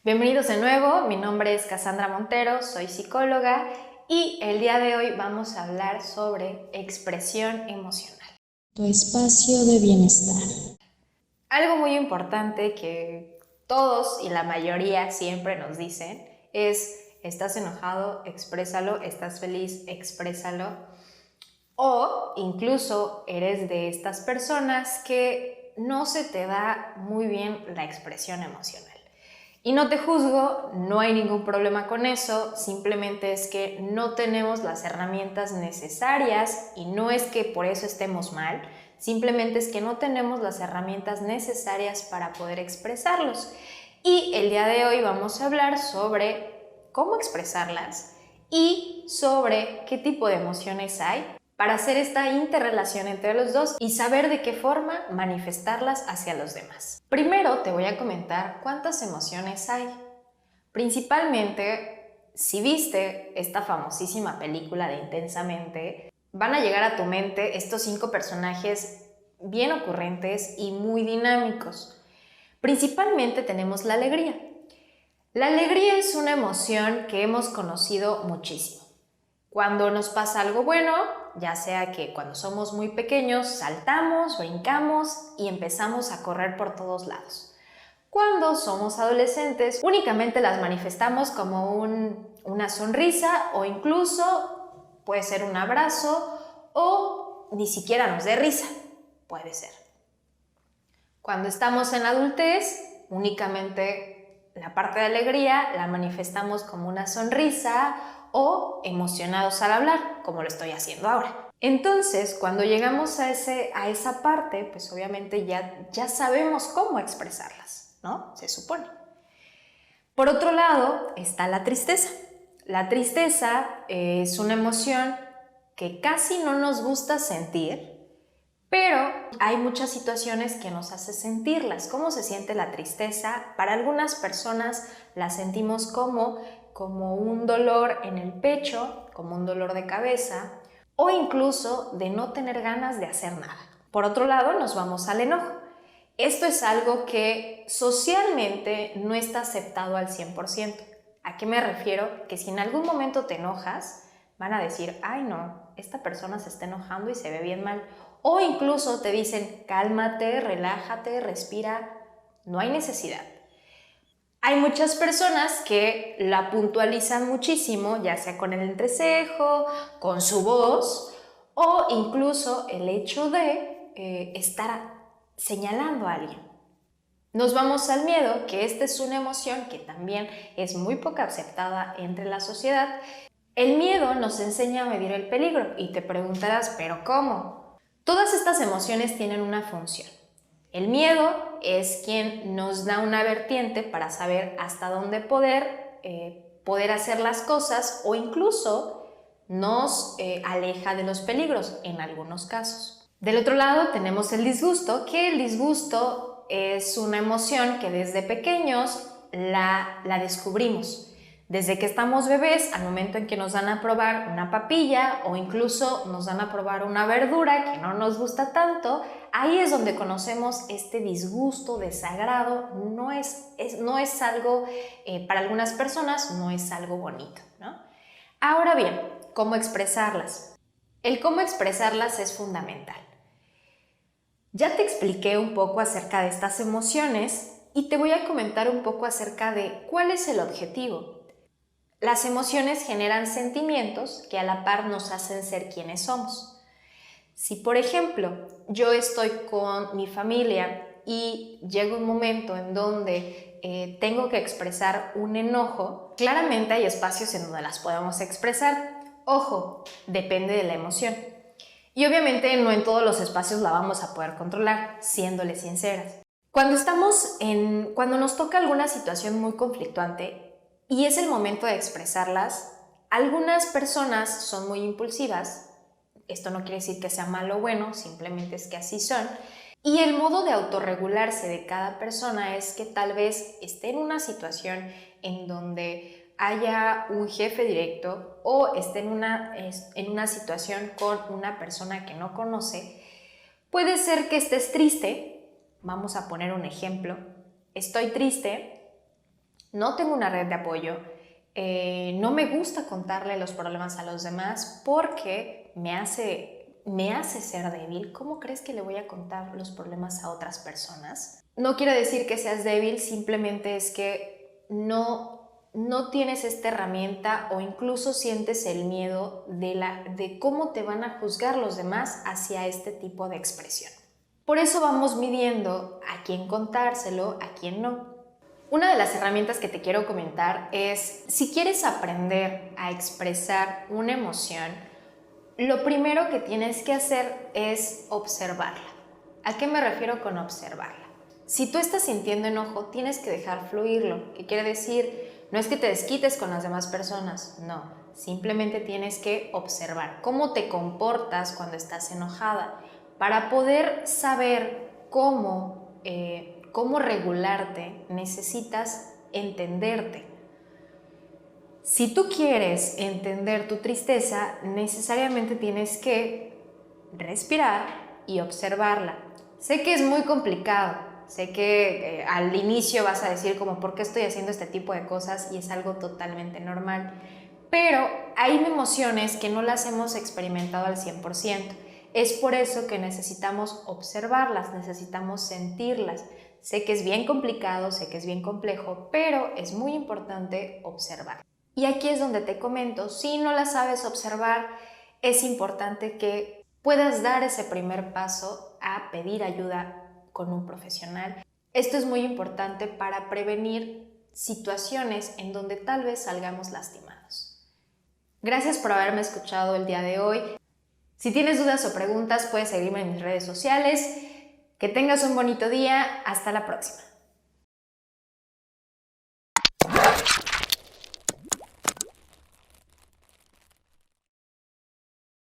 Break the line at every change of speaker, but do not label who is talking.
Bienvenidos de nuevo, mi nombre es Cassandra Montero, soy psicóloga y el día de hoy vamos a hablar sobre expresión emocional.
Tu espacio de bienestar.
Algo muy importante que todos y la mayoría siempre nos dicen es: ¿estás enojado? Exprésalo. ¿Estás feliz? Exprésalo. O incluso eres de estas personas que no se te da muy bien la expresión emocional. Y no te juzgo, no hay ningún problema con eso, simplemente es que no tenemos las herramientas necesarias y no es que por eso estemos mal, simplemente es que no tenemos las herramientas necesarias para poder expresarlos. Y el día de hoy vamos a hablar sobre cómo expresarlas y sobre qué tipo de emociones hay para hacer esta interrelación entre los dos y saber de qué forma manifestarlas hacia los demás. Primero te voy a comentar cuántas emociones hay. Principalmente, si viste esta famosísima película de Intensamente, van a llegar a tu mente estos 5 personajes bien ocurrentes y muy dinámicos. Principalmente tenemos la alegría. La alegría es una emoción que hemos conocido muchísimo. Cuando nos pasa algo bueno, ya sea que cuando somos muy pequeños saltamos, brincamos y empezamos a correr por todos lados. Cuando somos adolescentes, únicamente las manifestamos como una sonrisa o incluso puede ser un abrazo o ni siquiera nos dé risa, puede ser. Cuando estamos en adultez, únicamente la parte de alegría la manifestamos como una sonrisa o emocionados al hablar, como lo estoy haciendo ahora. Entonces, cuando llegamos a esa parte, pues obviamente ya sabemos cómo expresarlas, ¿no? Se supone. Por otro lado, está la tristeza. La tristeza es una emoción que casi no nos gusta sentir, pero hay muchas situaciones que nos hace sentirlas. ¿Cómo se siente la tristeza? Para algunas personas la sentimos como un dolor en el pecho, como un dolor de cabeza o incluso de no tener ganas de hacer nada. Por otro lado, nos vamos al enojo. Esto es algo que socialmente no está aceptado al 100%. ¿A qué me refiero? Que si en algún momento te enojas, van a decir: ay no, esta persona se está enojando y se ve bien mal. O incluso te dicen: cálmate, relájate, respira, no hay necesidad. Hay muchas personas que la puntualizan muchísimo, ya sea con el entrecejo, con su voz o incluso el hecho de estar señalando a alguien. Nos vamos al miedo, que esta es una emoción que también es muy poco aceptada entre la sociedad. El miedo nos enseña a medir el peligro y te preguntarás: ¿pero cómo? Todas estas emociones tienen una función. El miedo es quien nos da una vertiente para saber hasta dónde poder hacer las cosas o incluso nos aleja de los peligros en algunos casos. Del otro lado tenemos el disgusto, que el disgusto es una emoción que desde pequeños la descubrimos. Desde que estamos bebés, al momento en que nos dan a probar una papilla o incluso nos dan a probar una verdura que no nos gusta tanto, ahí es donde conocemos este disgusto, desagrado. No es algo, para algunas personas no es algo bonito, ¿no? Ahora bien, ¿cómo expresarlas? El cómo expresarlas es fundamental. Ya te expliqué un poco acerca de estas emociones y te voy a comentar un poco acerca de cuál es el objetivo. Las emociones generan sentimientos que a la par nos hacen ser quienes somos. Si, por ejemplo, yo estoy con mi familia y llega un momento en donde tengo que expresar un enojo, claramente hay espacios en donde las podemos expresar. Ojo, depende de la emoción. Y obviamente no en todos los espacios la vamos a poder controlar, siéndole sinceras. Cuando nos toca alguna situación muy conflictuante y es el momento de expresarlas, algunas personas son muy impulsivas. Esto no quiere decir que sea malo o bueno, simplemente es que así son. Y el modo de autorregularse de cada persona es que tal vez esté en una situación en donde haya un jefe directo o esté en una situación con una persona que no conoce. Puede ser que estés triste. Vamos a poner un ejemplo. Estoy triste no tengo una red de apoyo, no me gusta contarle los problemas a los demás porque me hace ser débil. ¿Cómo crees que le voy a contar los problemas a otras personas? No quiere decir que seas débil, simplemente es que no tienes esta herramienta o incluso sientes el miedo de cómo te van a juzgar los demás hacia este tipo de expresión. Por eso vamos midiendo a quién contárselo, a quién no. Una de las herramientas que te quiero comentar es, si quieres aprender a expresar una emoción, lo primero que tienes que hacer es observarla. ¿A qué me refiero con observarla? Si tú estás sintiendo enojo, tienes que dejar fluirlo. ¿Qué quiere decir? No es que te desquites con las demás personas, no. Simplemente tienes que observar cómo te comportas cuando estás enojada para poder saber cómo regularte. Necesitas entenderte. Si tú quieres entender tu tristeza, necesariamente tienes que respirar y observarla. Sé que es muy complicado, sé que al inicio vas a decir como ¿por qué estoy haciendo este tipo de cosas? Y es algo totalmente normal. Pero hay emociones que no las hemos experimentado al 100%. Es por eso que necesitamos observarlas, necesitamos sentirlas. Sé que es bien complicado, sé que es bien complejo, pero es muy importante observar. Y aquí es donde te comento, si no la sabes observar, es importante que puedas dar ese primer paso a pedir ayuda con un profesional. Esto es muy importante para prevenir situaciones en donde tal vez salgamos lastimados. Gracias por haberme escuchado el día de hoy. Si tienes dudas o preguntas, puedes seguirme en mis redes sociales. Que tengas un bonito día. Hasta la próxima.